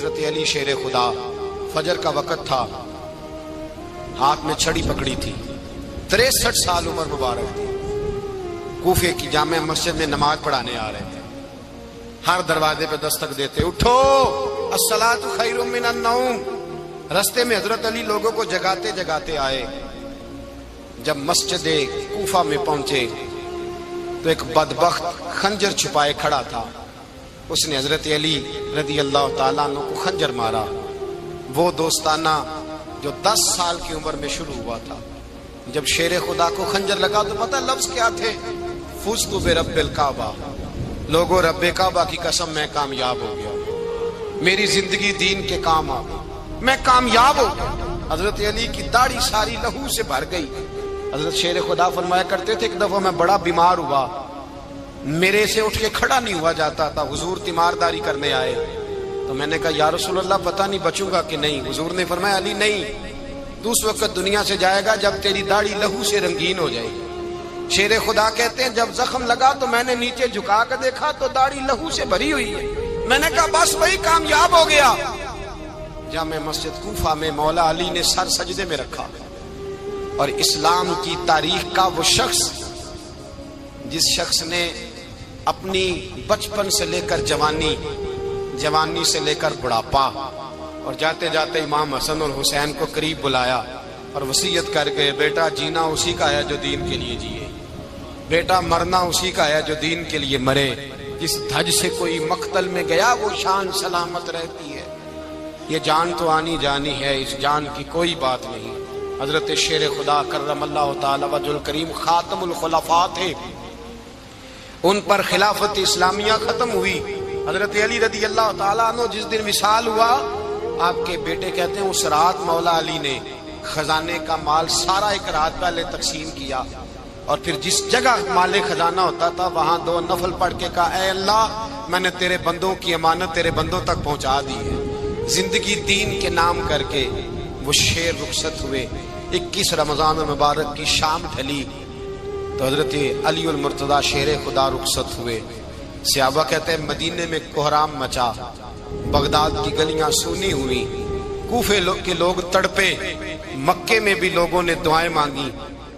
حضرت علی شیر خدا، فجر کا وقت تھا، ہاتھ میں چھڑی پکڑی تھی، 63 سال عمر مبارک تھی، کوفے کی جامع مسجد میں نماز پڑھانے آ رہے تھے۔ ہر دروازے پہ دستک دیتے، اٹھو الصلاۃ خیر من النوم۔ رستے میں حضرت علی لوگوں کو جگاتے جگاتے آئے۔ جب مسجد کوفہ میں پہنچے تو ایک بدبخت خنجر چھپائے کھڑا تھا، اس نے حضرت علی رضی اللہ تعالیٰ عنہ کو خنجر مارا۔ وہ دوستانہ جو 10 سال کی عمر میں شروع ہوا تھا، جب شیر خدا کو خنجر لگا تو پتہ لفظ کیا تھے؟ فزت برب الکعبہ، لوگوں رب کعبہ کی قسم میں کامیاب ہو گیا، میری زندگی دین کے کام آ گئی، میں کامیاب ہو گیا۔ حضرت علی کی داڑھی ساری لہو سے بھر گئی۔ حضرت شیر خدا فرمایا کرتے تھے، ایک دفعہ میں بڑا بیمار ہوا، میرے سے اٹھ کے کھڑا نہیں ہوا جاتا تھا، حضور تیمارداری کرنے آئے تو میں نے کہا یا رسول اللہ پتہ نہیں بچوں گا کہ نہیں۔ حضور نے فرمایا علی نہیں، تو اس وقت دنیا سے جائے گا جب تیری داڑھی لہو سے رنگین ہو جائے گی۔ شیر خدا کہتے ہیں جب زخم لگا تو میں نے نیچے جھکا کر دیکھا تو داڑھی لہو سے بھری ہوئی ہے، میں نے کہا بس وہی کامیاب ہو گیا۔ جامع مسجد کوفہ میں مولا علی نے سر سجدے میں رکھا، اور اسلام کی تاریخ کا وہ شخص جس شخص نے اپنی بچپن سے لے کر جوانی، جوانی سے لے کر بڑھاپا، اور جاتے جاتے امام حسن اور حسین کو قریب بلایا اور وصیت کر کے بیٹا جینا اسی کا ہے جو دین کے لیے جیے، بیٹا مرنا اسی کا ہے جو دین کے لیے مرے، جس دھج سے کوئی مقتل میں گیا وہ شان سلامت رہتی ہے، یہ جان تو آنی جانی ہے، اس جان کی کوئی بات نہیں۔ حضرت شیر خدا کرم اللہ تعالی وجہ الکریم خاتم الخلفاء تھے، ان پر خلافت اسلامیہ ختم ہوئی۔ حضرت علی رضی اللہ تعالیٰ عنہ جس دن وصال ہوا، آپ کے بیٹے کہتے ہیں اس رات مولا علی نے خزانے کا مال سارا ایک رات پہلے تقسیم کیا، اور پھر جس جگہ مال خزانہ ہوتا تھا وہاں 2 نفل پڑھ کے کہا اے اللہ میں نے تیرے بندوں کی امانت تیرے بندوں تک پہنچا دی ہے۔ زندگی دین کے نام کر کے وہ شیر رخصت ہوئے۔ 21 رمضان المبارک کی شام ڈھلی تو حضرت علی المرتضیٰ شیر خدا رخصت ہوئے۔ صحابہ کہتے ہیں مدینے میں کوہرام مچا، بغداد کی گلیاں سونی ہوئی، کوفے کے لوگ تڑپے، مکے میں بھی لوگوں نے دعائیں مانگی۔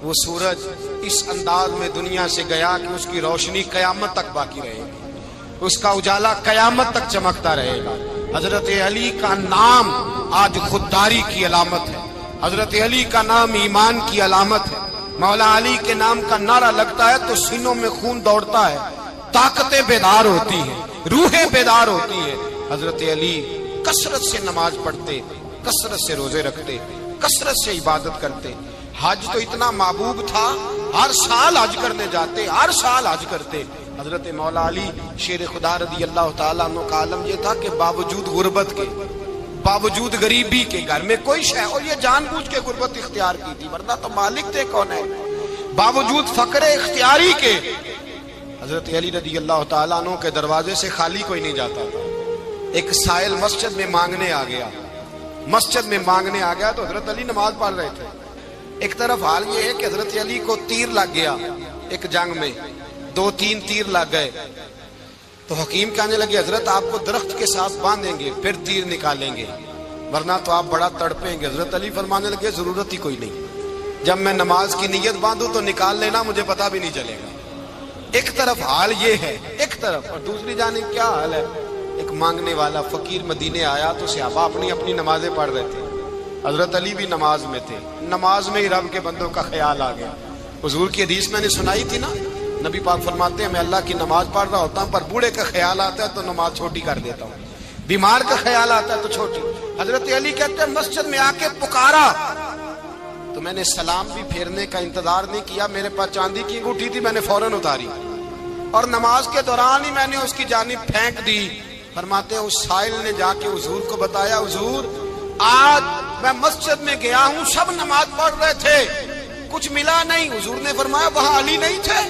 وہ سورج اس انداز میں دنیا سے گیا کہ اس کی روشنی قیامت تک باقی رہے گی، اس کا اجالا قیامت تک چمکتا رہے گا۔ حضرت علی کا نام آج خودداری کی علامت ہے، حضرت علی کا نام ایمان کی علامت ہے۔ مولا علی کے نام کا نعرہ لگتا ہے تو سینوں میں خون دوڑتا ہے، طاقتیں بیدار ہوتی ہیں، روحیں بیدار ہوتی ہیں۔ حضرت علی کثرت سے نماز پڑھتے، کثرت سے روزے رکھتے، کثرت سے عبادت کرتے۔ حج تو اتنا محبوب تھا، ہر سال حج کرنے جاتے، ہر سال حج کرتے۔ حضرت مولا علی شیر خدا رضی اللہ تعالیٰ عنہ کا عالم یہ تھا کہ باوجود غربت کے، باوجود غریبی کے، گھر میں کوئی شے، اور یہ جان بوجھ کے غربت اختیار کی تھی ورنہ تو مالک تھے کون ہے، باوجود فقر اختیاری کے حضرت علی رضی اللہ تعالیٰ عنہ کے دروازے سے خالی کوئی نہیں جاتا تھا۔ ایک سائل مسجد میں مانگنے آ گیا، مسجد میں مانگنے آ گیا تو حضرت علی نماز پڑھ رہے تھے۔ ایک طرف حال یہ ہے کہ حضرت علی کو تیر لگ گیا، ایک جنگ میں 2-3 تیر لگ گئے تو حکیم کہنے لگے حضرت آپ کو درخت کے ساتھ باندھیں گے پھر تیر نکالیں گے ورنہ تو آپ بڑا تڑپیں گے۔ حضرت علی فرمانے لگے ضرورت ہی کوئی نہیں، جب میں نماز کی نیت باندھوں تو نکال لینا، مجھے پتہ بھی نہیں چلے گا۔ ایک طرف حال یہ ہے، ایک طرف، اور دوسری جانب کیا حال ہے؟ ایک مانگنے والا فقیر مدینے آیا تو صحابہ اپنی اپنی نمازیں پڑھ رہے تھے، حضرت علی بھی نماز میں تھے، نماز میں ہی رب کے بندوں کا خیال آ گیا۔ حضور کی حدیث میں نے سنائی تھی نا، نبی پاک فرماتے ہیں میں اللہ کی نماز پڑھ رہا ہوتا ہوں پر بوڑھے کا خیال آتا ہے تو نماز چھوٹی کر دیتا ہوں، بیمار کا خیال آتا ہے تو چھوٹی۔ حضرت علی کہتے ہیں مسجد میں آ کے پکارا تو میں نے سلام بھی پھیرنے کا انتظار نہیں کیا، میرے پاس چاندی کی انگوٹھی تھی، میں نے فوراً اتاری اور نماز کے دوران ہی میں نے اس کی جانب پھینک دی۔ فرماتے ہیں اس سائل نے جا کے حضور کو بتایا حضور آج میں مسجد میں گیا ہوں، سب نماز پڑھ رہے تھے، کچھ ملا نہیں۔ حضور نے فرمایا وہاں علی نہیں تھے؟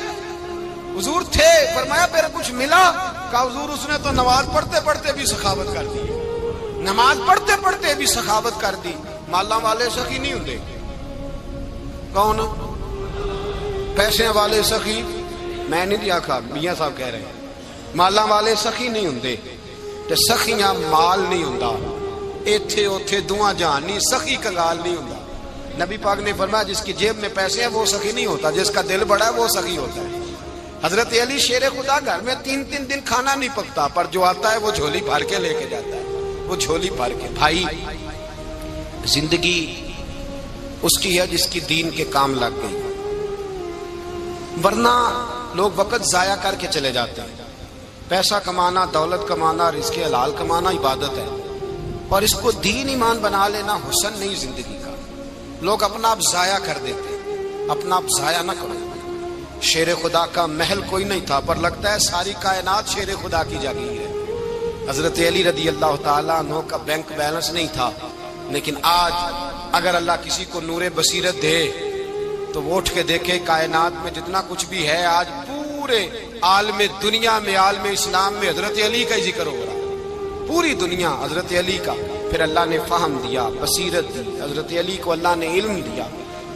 حضور تھے۔ فرمایا پھر کچھ ملا؟ کہا حضور اس نے تو نماز پڑھتے پڑھتے بھی سخاوت کر دی، نماز پڑھتے پڑھتے بھی سخاوت کر دی۔ مالاں والے سخی نہیں ہوندے، کون؟ پیسے والے سخی میں نہیں دیا کھا، میاں صاحب کہہ رہے ہیں مالاں والے سخی نہیں ہوندے، تے سخیاں مال نہیں ہوندا، ایتھے اوتھے دعاں جہان نہیں، سخی کنگال نہیں ہوندا۔ نبی پاک نے فرمایا جس کی جیب میں پیسے ہیں وہ سخی نہیں ہوتا، جس کا دل بڑا ہے وہ سخی ہوتا ہے۔ حضرت علی شیر خدا گھر میں 3 دن کھانا نہیں پکتا، پر جو آتا ہے وہ جھولی بھر کے لے کے جاتا ہے، وہ جھولی بھر کے۔ بھائی زندگی اس کی ہے جس کی دین کے کام لگ گئی، ورنہ لوگ وقت ضائع کر کے چلے جاتے ہیں۔ پیسہ کمانا، دولت کمانا، رزق حلال کمانا عبادت ہے، اور اس کو دین ایمان بنا لینا حسن نہیں زندگی کا۔ لوگ اپنا آپ ضائع کر دیتے ہیں، اپنا آپ ضائع نہ کرو۔ شیر خدا کا محل کوئی نہیں تھا، پر لگتا ہے ساری کائنات شیر خدا کی جاگیر ہے۔ حضرت علی رضی اللہ تعالیٰ عنہ کا بینک بیلنس نہیں تھا، لیکن آج اگر اللہ کسی کو نور بصیرت دے تو وہ اٹھ کے دیکھے کائنات میں جتنا کچھ بھی ہے، آج پورے عالم دنیا میں، عالم اسلام میں حضرت علی کا ہی ذکر ہو رہا ہے، پوری دنیا حضرت علی کا۔ پھر اللہ نے فہم دیا، بصیرت دی، حضرت علی کو اللہ نے علم دیا۔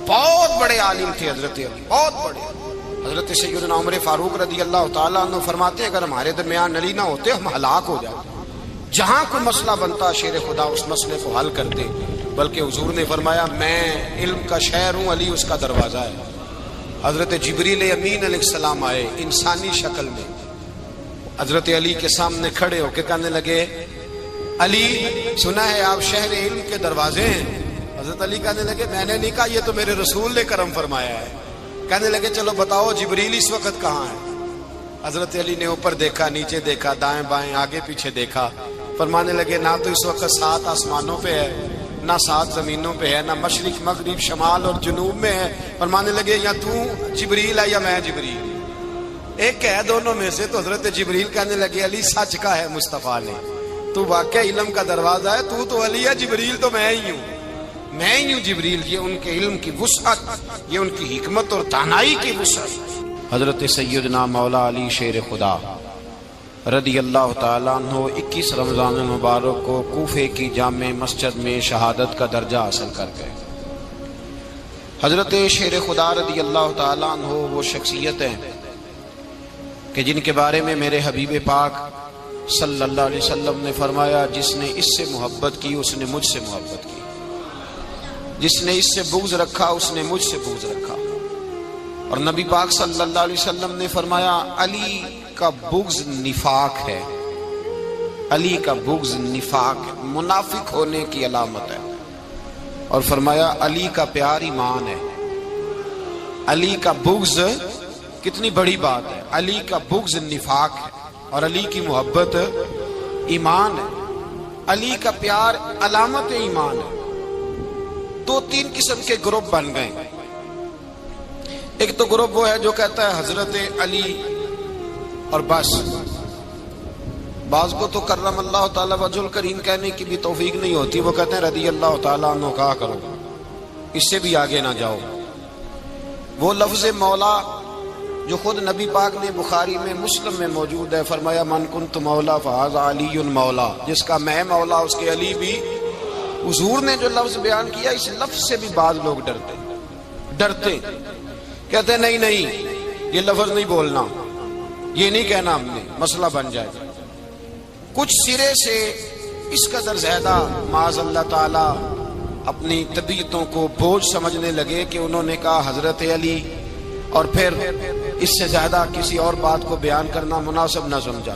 بہت بڑے عالم تھے حضرت علی، بہت بڑے۔ حضرت سیدنا عمر فاروق رضی اللہ تعالیٰ عنہ فرماتے ہیں اگر ہمارے درمیان علی نہ ہوتے ہم ہلاک ہو جاتے، جہاں کوئی مسئلہ بنتا شیر خدا اس مسئلے کو حل کر دے۔ بلکہ حضور نے فرمایا میں علم کا شہر ہوں، علی اس کا دروازہ ہے۔ حضرت جبریل امین علیہ السلام آئے انسانی شکل میں، حضرت علی کے سامنے کھڑے ہو کے کہنے لگے علی سنا ہے آپ شہر علم کے دروازے ہیں۔ حضرت علی کہنے لگے میں نے نہیں کہا، یہ تو میرے رسول نے کرم فرمایا ہے۔ کہنے لگے چلو بتاؤ جبریل اس وقت کہاں ہے؟ حضرت علی نے اوپر دیکھا، نیچے دیکھا، دائیں بائیں آگے پیچھے دیکھا، فرمانے لگے نہ تو اس وقت 7 آسمانوں پہ ہے، نہ 7 زمینوں پہ ہے، نہ مشرق مغرب شمال اور جنوب میں ہے۔ فرمانے لگے یا تو جبریل ہے یا میں جبریل، ایک ہے دونوں میں سے۔ تو حضرت جبریل کہنے لگے علی سچ کا ہے مصطفیٰ نے، تو واقعہ علم کا دروازہ ہے، تو علی ہے، جبریل تو میں ہی ہوں، میں ہی ہوں جبریل۔ یہ ان کے علم کی وسعت، یہ ان کی حکمت اور دانائی کی وسعت۔ حضرت سیدنا مولا علی شیر خدا رضی اللہ تعالیٰ عنہ 21 رمضان المبارک کو کوفے کی جامع مسجد میں شہادت کا درجہ حاصل کر گئے۔ حضرت شیر خدا رضی اللہ تعالیٰ عنہ وہ شخصیت ہیں کہ جن کے بارے میں میرے حبیب پاک صلی اللہ علیہ وسلم نے فرمایا جس نے اس سے محبت کی اس نے مجھ سے محبت کی، جس نے اس سے بغض رکھا اس نے مجھ سے بغض رکھا۔ اور نبی پاک صلی اللہ علیہ وسلم نے فرمایا علی کا بغض نفاق ہے، علی کا بغض نفاق ہے، منافق ہونے کی علامت ہے۔ اور فرمایا علی کا پیار ایمان ہے، علی کا بغض کتنی بڑی بات ہے، علی کا بغض نفاق ہے اور علی کی محبت ایمان ہے، علی کا پیار علامت ایمان ہے۔ 2-3 قسم کے گروپ بن گئے۔ ایک تو گروپ وہ ہے جو کہتا ہے حضرت علی اور بس، بعض کو تو کرم اللہ تعالیٰ وجہ الکریم کہنے کی بھی توفیق نہیں ہوتی، وہ کہتے ہیں رضی اللہ تعالیٰ عنہ کہا کرو، اس سے بھی آگے نہ جاؤ۔ وہ لفظ مولا جو خود نبی پاک نے بخاری میں مسلم میں موجود ہے، فرمایا من کنت مولا فہذا علی مولا، جس کا میں مولا اس کے علی بھی۔ حضور نے جو لفظ بیان کیا اس لفظ سے بھی بعض لوگ ڈرتے کہتے ہیں نہیں یہ لفظ نہیں بولنا، یہ نہیں کہنا، ہم نے مسئلہ بن جائے۔ کچھ سرے سے اس قدر زیادہ معاذ اللہ تعالی اپنی طبیعتوں کو بوجھ سمجھنے لگے کہ انہوں نے کہا حضرت علی، اور پھر اس سے زیادہ کسی اور بات کو بیان کرنا مناسب نہ سمجھا۔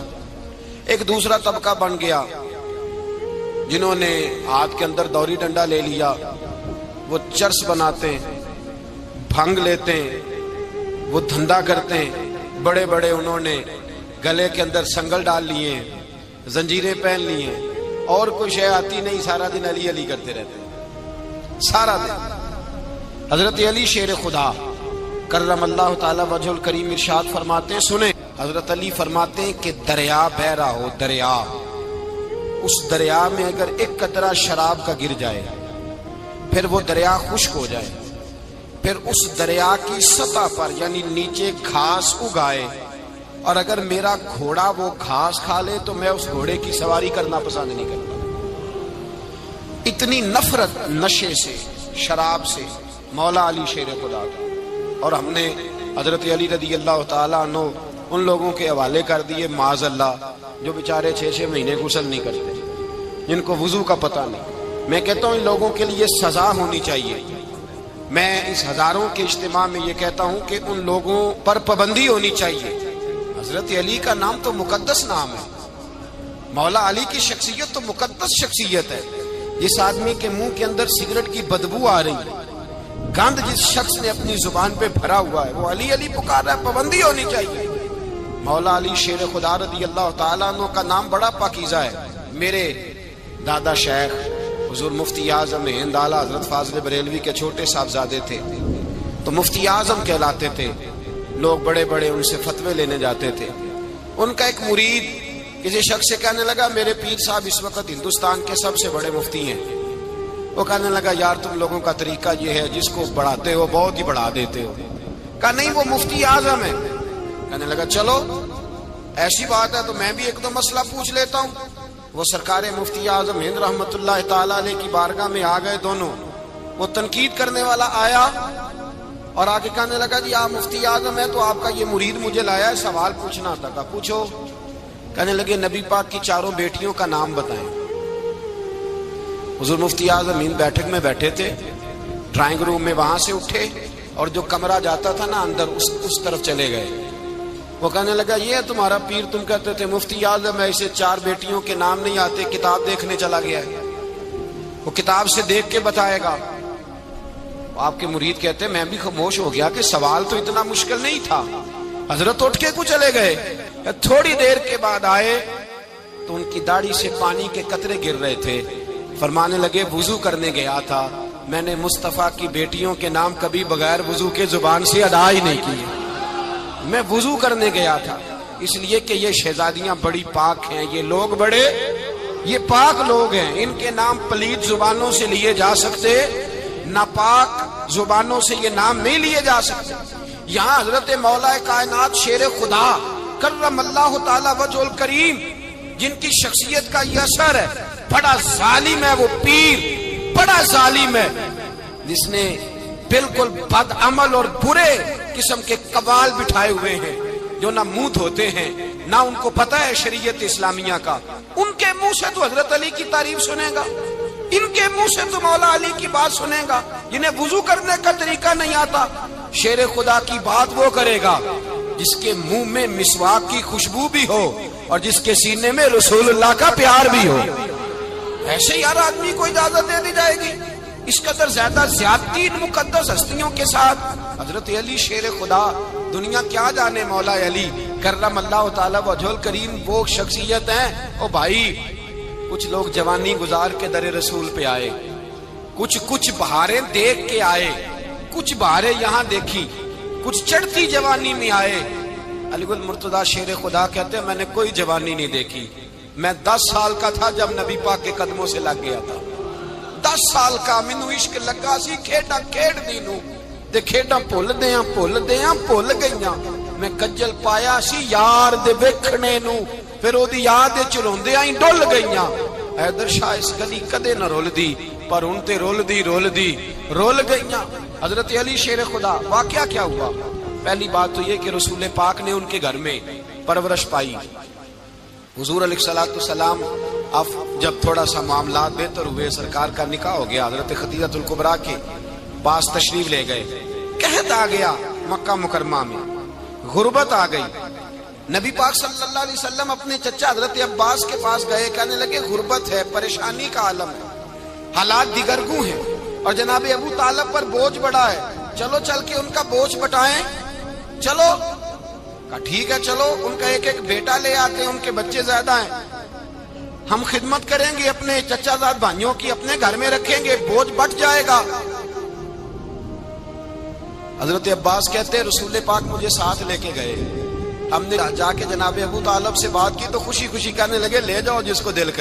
ایک دوسرا طبقہ بن گیا جنہوں نے ہاتھ کے اندر دوری ڈنڈا لے لیا، وہ چرس بناتے ہیں، بھنگ لیتے ہیں، وہ دھندا کرتے ہیں، بڑے بڑے انہوں نے گلے کے اندر سنگل ڈال لیے ہیں، زنجیریں پہن لی ہیں، اور کوئی شے آتی نہیں، سارا دن علی علی کرتے رہتے ہیں سارا دن۔ حضرت علی شیر خدا کرم اللہ تعالی وجہ الکریم ارشاد فرماتے ہیں، سنیں، حضرت علی فرماتے ہیں کہ دریا بہ رہا ہو، دریا، اس دریا میں اگر ایک قطرہ شراب کا گر جائے پھر وہ دریا خشک ہو جائے، پھر اس دریا کی سطح پر یعنی نیچے گھاس اگائے، اور اگر میرا گھوڑا وہ گھاس کھا لے تو میں اس گھوڑے کی سواری کرنا پسند نہیں کرتا۔ اتنی نفرت نشے سے، شراب سے مولا علی شیر خدا کا۔ اور ہم نے حضرت علی رضی اللہ تعالیٰ عنہ ان لوگوں کے حوالے کر دیے معاذ اللہ جو بیچارے 6 مہینے غسل نہیں کرتے، جن کو وضو کا پتہ نہیں. میں کہتا ہوں ان لوگوں کے لیے سزا ہونی چاہیے. میں اس ہزاروں کے اجتماع میں یہ کہتا ہوں کہ ان لوگوں پر پابندی ہونی چاہیے. حضرت علی کا نام تو مقدس نام ہے، مولا علی کی شخصیت تو مقدس شخصیت ہے. جس آدمی کے منہ کے اندر سگریٹ کی بدبو آ رہی ہے، گند جس شخص نے اپنی زبان پہ بھرا ہوا ہے، وہ علی علی پکار رہا ہے. پابندی ہونی چاہیے. مولا علی شیر خدا رضی اللہ تعالیٰ عنہ کا نام بڑا پاکیزہ ہے. میرے دادا شیخ حضور مفتی اعظم ہند اعلیٰ حضرت فاضل بریلوی کے چھوٹے صاحبزادے تھے، تو مفتی اعظم کہلاتے تھے. لوگ بڑے بڑے ان سے فتوے لینے جاتے تھے. ان کا ایک مرید کسی شخص سے کہنے لگا میرے پیر صاحب اس وقت ہندوستان کے سب سے بڑے مفتی ہیں. وہ کہنے لگا یار تم لوگوں کا طریقہ یہ ہے جس کو بڑھاتے ہو بہت ہی بڑھا دیتے ہو. کہا نہیں وہ مفتی اعظم ہے. کہنے لگا چلو ایسی بات ہے تو میں بھی ایک دو مسئلہ پوچھ لیتا ہوں. وہ سرکار مفتی اعظم ہند رحمت اللہ تعالیٰ علیہ کی بارگاہ میں آ گئے دونوں. وہ تنقید کرنے والا آیا اور آگے کہنے لگا جی آپ مفتی اعظم ہے تو آپ کا یہ مرید مجھے لایا ہے سوال پوچھنا تھا. کہا پوچھو. کہنے لگے نبی پاک کی 4 بیٹیوں کا نام بتائیں. حضور مفتی اعظم ہند بیٹھک میں بیٹھے تھے، ڈرائنگ روم میں وہاں سے اٹھے اور جو کمرہ جاتا تھا نا اندر اس طرف چلے گئے. وہ کہنے لگا یہ ہے تمہارا پیر، تم کہتے تھے مفتی اعظم ہے، اسے 4 بیٹیوں کے نام نہیں آتے، کتاب دیکھنے چلا گیا ہے، وہ کتاب سے دیکھ کے بتائے گا. آپ کے مرید کہتے میں بھی خاموش ہو گیا کہ سوال تو اتنا مشکل نہیں تھا. حضرت اٹھ کے کو چلے گئے. تھوڑی دیر کے بعد آئے تو ان کی داڑھی سے پانی کے قطرے گر رہے تھے. فرمانے لگے وضو کرنے گیا تھا، میں نے مصطفیٰ کی بیٹیوں کے نام کبھی بغیر وضو کے زبان سے ادا ہی نہیں کیے. میں وضو کرنے گیا تھا اس لیے کہ یہ شہزادیاں بڑی پاک ہیں، یہ لوگ بڑے یہ پاک لوگ ہیں، ان کے نام پلید زبانوں سے لیے جا سکتے، ناپاک زبانوں سے یہ نام نہیں لیے جا سکتے. یہاں حضرت مولا کائنات شیر خدا کرم اللہ تعالی وجہ الکریم جن کی شخصیت کا یہ اثر ہے، بڑا ظالم ہے وہ پیر، بڑا ظالم ہے جس نے بالکل بد عمل اور برے قسم کے قوال بٹھائے ہوئے ہیں، جو نہ منہ دھوتے ہیں نہ ان کو پتہ ہے شریعت اسلامیہ کا. ان کے منہ سے تو حضرت علی کی تعریف سنے گا، ان کے منہ سے تو مولا علی کی بات سنے گا. جنہیں وضو کرنے کا طریقہ نہیں آتا، شیر خدا کی بات وہ کرے گا جس کے منہ میں مسواک کی خوشبو بھی ہو اور جس کے سینے میں رسول اللہ کا پیار بھی ہو. ایسے یار آدمی کو اجازت دے دی جائے گی؟ اس قدر زیادہ زیادتی مقدس ہستیوں کے ساتھ. حضرت علی شیر خدا، دنیا کیا جانے مولا علی کرم اللہ تعالی وجہ الکریم وہ شخصیت ہیں. او بھائی کچھ لوگ جوانی گزار کے در رسول پہ آئے، کچھ بہاریں دیکھ کے آئے، کچھ بہاریں یہاں دیکھی، کچھ چڑھتی جوانی میں آئے. علی گل مرتضیٰ شیر خدا کہتے ہیں میں نے کوئی جوانی نہیں دیکھی. میں 10 سال کا تھا جب نبی پاک کے قدموں سے لگ گیا تھا. 10 سال کا مینوں عشق لگا سی، کھیڈاں کھیڈ دی نو تے کھیڈاں بھول گئیاں. میں کجل پایا سی یار دے ویکھنے نو، پھر او دی یاد وچ روندیاں ہی ڈل گئیاں. حیدر شاہ اس گلی کدے نہ رول دی پر ہن تے رول دی گئیاں. حضرت علی شیر خدا واقعہ کیا ہوا؟ پہلی بات تو یہ کہ رسول پاک نے ان کے گھر میں پرورش پائی. حضور علیہ السلام اب جب تھوڑا سا معاملات بہتر ہوئے، سرکار کا نکاح ہو گیا، حضرت خدیجہ الکبریٰ کے پاس تشریف لے گئے. قحط آ گیا مکہ مکرمہ میں، غربت آ گئی. نبی پاک صلی اللہ علیہ وسلم اپنے چچا حضرت عباس کے پاس گئے، کہنے لگے غربت ہے، پریشانی کا عالم ہے، حالات دیگرگوں ہیں اور جناب ابو طالب پر بوجھ بڑا ہے، چلو چل کے ان کا بوجھ بٹائیں. چلو کہا ٹھیک ہے چلو، ان کا ایک بیٹا لے آتے ہیں، ان کے بچے زیادہ ہیں، ہم خدمت کریں گے اپنے چچا زاد بھائیوں کی، اپنے گھر میں رکھیں گے، بوجھ بٹ جائے گا. حضرت عباس کہتے ہیں رسول پاک مجھے ساتھ لے کے گئے. ہم نے جا کے جناب ابو طالب سے بات کی تو خوشی خوشی کہنے لگے لے جاؤ جس کو دل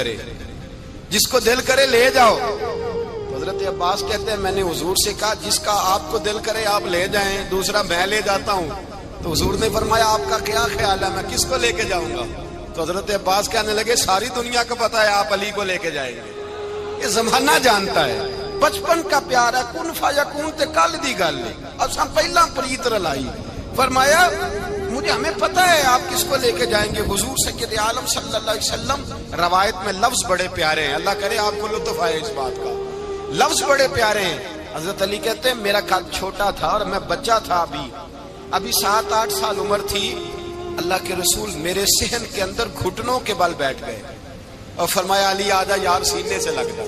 کرے لے جاؤ. حضرت عباس کہتے ہیں میں نے حضور سے کہا جس کا آپ کو دل کرے آپ لے جائیں، دوسرا میں لے جاتا ہوں. تو حضور نے فرمایا آپ کا کیا خیال ہے میں کس کو لے کے جاؤں گا؟ تو حضرت عباس کہنے لگے ساری دنیا کو پتا ہے آپ علی کو لے کے جائیں گے، یہ زمانہ جانتا ہے، بچپن کا پیار ہے، کن فیکون تے کل دی گل ہے، اساں پہلا پریت رلائی. فرمایا مجھے ہمیں پتہ ہے آپ کس کو لے کے جائیں گے، حضور سید عالم صلی اللہ علیہ وسلم۔ روایت میں لفظ بڑے پیارے ہیں، اللہ کرے آپ کو لطف آئے اس بات کا، لفظ بڑے پیارے ہیں۔ حضرت علی کہتے ہیں میرا قد چھوٹا تھا اور میں بچہ تھا، ابھی 7-8 سال عمر تھی، اللہ کے رسول میرے صحن کے اندر گھٹنوں کے بل بیٹھ گئے اور فرمایا علی آجا یار سینے سے لگ جا۔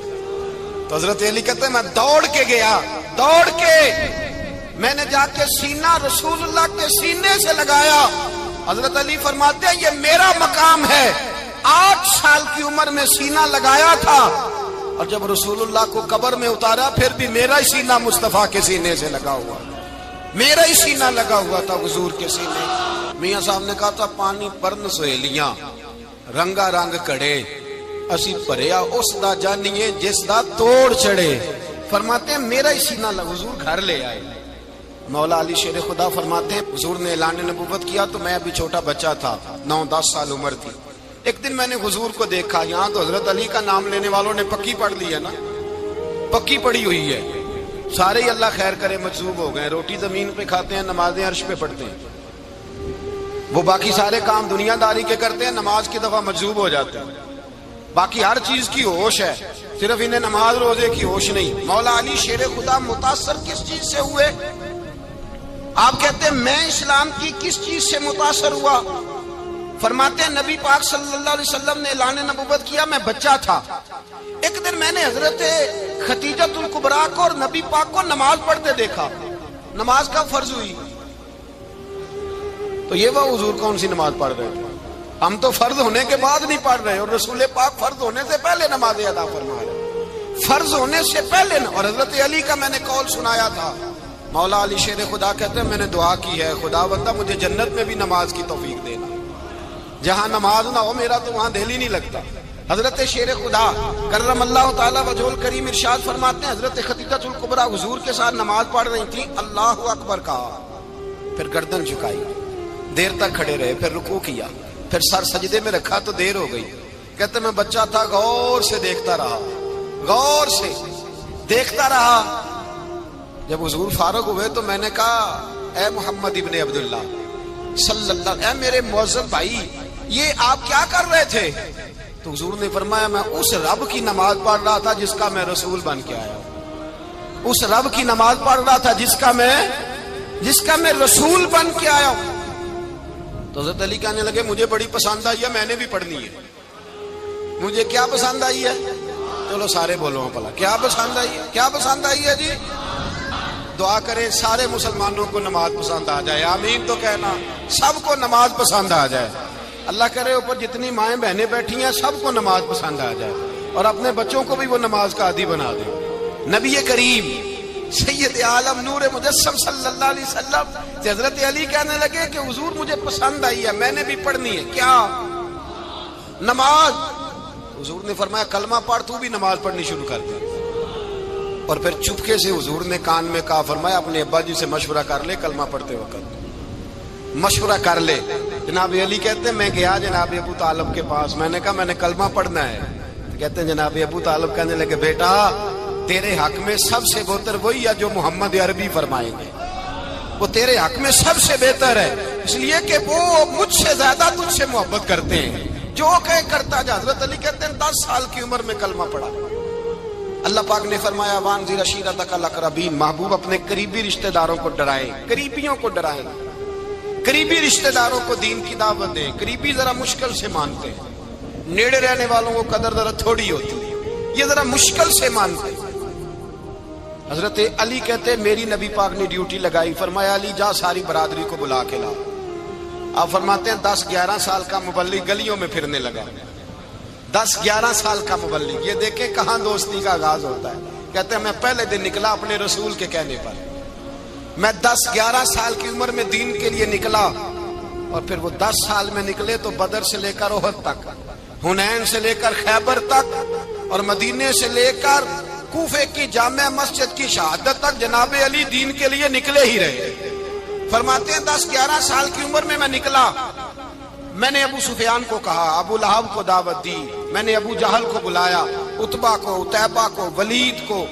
تو حضرت علی کہتے ہیں میں دوڑ کے گیا، دوڑ کے میں نے جا کے سینہ رسول اللہ کے سینے سے لگایا۔ حضرت علی فرماتے ہیں یہ میرا مقام ہے، 8 سال کی عمر میں سینہ لگایا تھا، اور جب رسول اللہ کو قبر میں اتارا پھر بھی میرا ہی سینہ مصطفیٰ کے سینے سے لگا ہوا، میرا ہی سینہ لگا ہوا تھا حضور کے سینے۔ میاں صاحب نے کہا تھا پانی پرن سہیلیاں رنگا رنگ کڑے، اسی پریا اس دا جانیے جس دا توڑ چڑھے۔ فرماتے ہیں میرا ہی سینہ لگا، حضور گھر لے آئے۔ مولا علی شیر خدا فرماتے ہیں حضور نے اعلان نبوت کیا تو میں ابھی چھوٹا بچہ تھا، 9-10 سال عمر تھی۔ ایک دن میں نے حضور کو دیکھا، یہاں تو حضرت علی کا نام لینے والوں نے پکی پڑھ لی ہے نا، پکی پڑھی ہوئی ہے، سارے ہی اللہ خیر کرے مجذوب ہو گئے، روٹی زمین پہ کھاتے ہیں، نمازیں عرش پہ پڑھتے ہیں، وہ باقی سارے کام دنیا داری کے کرتے ہیں، نماز کی دفعہ مجذوب ہو جاتے ہیں، باقی ہر چیز کی ہوش ہے، صرف انہیں نماز روزے کی ہوش نہیں۔ مولا علی شیر خدا متاثر کس چیز سے ہوئے؟ آپ کہتے ہیں میں اسلام کی کس چیز سے متاثر ہوا؟ فرماتے ہیں نبی پاک صلی اللہ علیہ وسلم نے اعلان نبوت کیا، میں بچہ تھا، ایک دن میں نے حضرت خدیجۃ الکبریٰ کو اور نبی پاک کو نماز پڑھتے دیکھا، نماز کا فرض ہوئی، تو یہ وہ حضور کون سی نماز پڑھ رہے تھے؟ ہم تو فرض ہونے کے بعد نہیں پڑھ رہے، اور رسول پاک فرض ہونے سے پہلے نماز ادا فرما رہے، فرض ہونے سے پہلے۔ اور حضرت علی کا میں نے قول سنایا تھا، مولا علی شیر خدا کہتے ہیں میں نے دعا کی ہے خدا بندہ مجھے جنت میں بھی نماز کی توفیق دینا، جہاں نماز نہ ہو میرا تو وہاں دل ہی نہیں لگتا۔ حضرت شیر خدا کرم اللہ تعالیٰ وجہ الکریم ارشاد فرماتے ہیں حضرت خدیجۃ الکبریٰ حضور کے ساتھ نماز پڑھ رہی تھی، اللہ اکبر کہا، پھر گردن جھکائی، دیر تک کھڑے رہے، پھر رکوع کیا، پھر سر سجدے میں رکھا تو دیر ہو گئی۔ کہتے میں بچہ تھا، غور سے دیکھتا رہا، غور سے دیکھتا رہا۔ جب حضور فارغ ہوئے تو میں نے کہا اے محمد ابن عبداللہ صلی اللہ، اے میرے معزز بھائی یہ آپ کیا کر رہے تھے؟ تو حضور نے فرمایا میں اس رب کی نماز پڑھ رہا تھا جس کا میں رسول بن کے آیا ہوں، اس رب کی نماز پڑھ رہا تھا جس کا میں رسول بن کے آیا ہوں۔ تو حضرت علی کہنے لگے مجھے بڑی پسند آئی ہے، میں نے بھی پڑھنی ہے۔ مجھے کیا پسند آئی ہے؟ چلو سارے بولو پلا، کیا پسند آئی ہے؟ کیا پسند آئی ہے جی؟ دعا کریں سارے مسلمانوں کو نماز پسند آ جائے، آمین تو کہنا، سب کو نماز پسند آ جائے۔ اللہ کرے اوپر جتنی مائیں بہنیں بیٹھی ہیں سب کو نماز پسند آ جائے، اور اپنے بچوں کو بھی وہ نماز کا عادی بنا دے۔ نبی کریم سید عالم نور مجسم صلی اللہ علیہ وسلم سے حضرت علی کہنے لگے کہ حضور مجھے پسند آئی ہے، میں نے بھی پڑھنی ہے، کیا؟ نماز۔ حضور نے فرمایا کلمہ پڑھ، تو بھی نماز پڑھنی شروع کر دے۔ اور پھر چپکے سے حضور نے کان میں کہا، فرمایا اپنے ابا جی سے مشورہ کر لے، کلمہ پڑھتے وقت مشورہ کر لے۔ جناب علی کہتے ہیں میں گیا جناب ابو طالب کے پاس، میں نے کہا میں نے کلمہ پڑھنا ہے۔ کہتے ہیں جناب ابو طالب کہنے لگے بیٹا تیرے حق میں سب سے بہتر وہی ہے جو محمد عربی فرمائیں گے، وہ تیرے حق میں سب سے بہتر ہے، اس لیے کہ وہ مجھ سے زیادہ تجھ سے محبت کرتے ہیں، جو کہے کرتا جا۔ حضرت علی کہتے ہیں 10 سال کی عمر میں کلمہ پڑھا۔ اللہ پاک نے فرمایا وانذر عشیرتک الاقربین، محبوب اپنے قریبی رشتہ داروں کو ڈرائیں، قریبیوں کو ڈرائیں، قریبی رشتہ داروں کو دین کی دعوت دیں۔ قریبی ذرا مشکل سے مانتے ہیں، نیڑے رہنے والوں کو قدر ذرا تھوڑی ہوتی ہے، یہ ذرا مشکل سے مانتے ہیں۔ حضرت علی کہتے میری نبی پاک نے ڈیوٹی لگائی، فرمایا علی جا ساری برادری کو بلا کے لا۔ آپ فرماتے ہیں 10-11 سال کا مبلغ گلیوں میں پھرنے لگا، 10-11 سال کا مبلغ، یہ دیکھیں کہاں دوستی کا آغاز ہوتا ہے۔ کہتے ہیں میں پہلے دن نکلا اپنے رسول کے کہنے پر، میں 10-11 سال کی عمر میں دین کے لیے نکلا، اور پھر وہ 10 سال میں نکلے تو بدر سے لے کر احد تک، حنین سے لے کر خیبر تک، اور مدینے سے لے کر کوفے کی جامع مسجد کی شہادت تک جناب علی دین کے لیے نکلے ہی رہے۔ فرماتے ہیں 10-11 سال کی عمر میں نکلا، میں نے ابو سفیان کو کہا، ابو لہب کو دعوت دی، میں نے ابو جہل کو بلایا، عتبہ کو، عتیبہ کو، ولید کو،